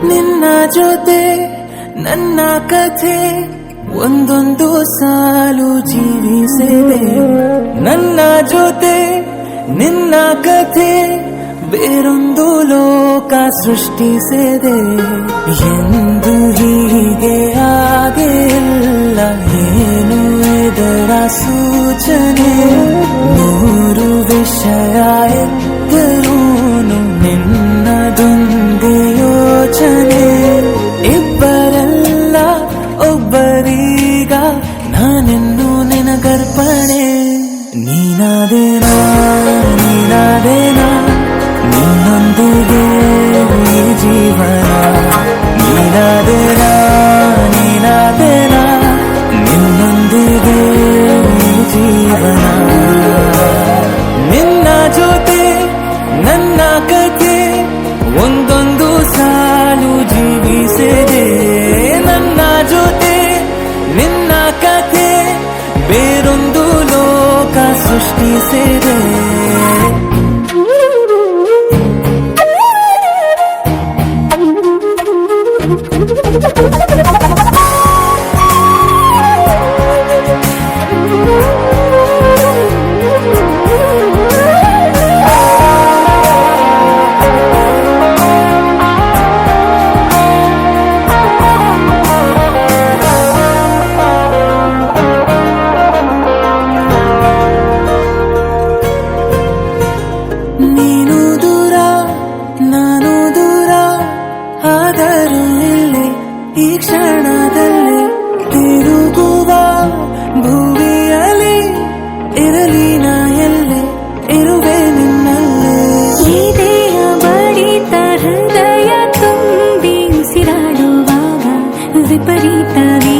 ನಿನ್ನ ಜೊತೆ ನನ್ನ ಕಥೆ ಒಂದೊಂದು ಸಾಲು ಜೀವಿಸಿದೆ. ನನ್ನ ಜೊತೆ ನಿನ್ನ ಕಥೆ ಬೇರೊಂದು ಲೋಕ ಸೃಷ್ಟಿಸಿದೆ. ಎಂದು ಹೀಗೆ ಆಗಿಲ್ಲ, ಏನು ಇದರ ಸೂಚನೆ? ನೂರು ವಿಷಯ ಇದ್ದರೂನು ನಿನ್ನದೊಂದೇ ಯೋಚನೆ. ಇಬ್ಬರಲ್ಲ ಒಬ್ಬರೀಗ ನಾನೆನ್ನು ನಿನಗರ್ಪಣೆ. ನೀನಾದೇನಾ ನೀನಾದೇನಾ ನಿನ್ನೊಂದಿಗೆ ಈ ಜೀವನ. ನೀನಾದೇನಾ ನೀನಾದೇನಾ ನಿನ್ನೊಂದಿಗೆ ಈ ಜೀವನ. ನಿನ್ನ ಜೊತೆ ನನ್ನ ಕಥೆ ಒಂದೊಂದು ಸಾಲು ಜೀವಿಸಿದೆ. ನನ್ನ ಜೊತೆ ನಿನ್ನ ಕಥೆ ಬೇರೊಂದು ಲೋಕ ಸೃಷ್ಟಿಸಿದೆ. ನೀನು ದೂರ ನಾನು ದೂರ ಆದರೂ ಇಲ್ಲಿ ಈ ಕ್ಷಣದಲ್ಲಿ ತಿರುಗುವ ಭೂಮಿಯಲ್ಲಿ ಇರಲಿ ನಾ ಎಲ್ಲೆ ಇರುವೆ ನಿನ್ನಲ್ಲೇ. ಎದೆಯ ಬಡಿತ ಹೃದಯ ತುಂಬಿ ಉಸಿರಾಡುವಾಗ ವಿಪರೀತವೇ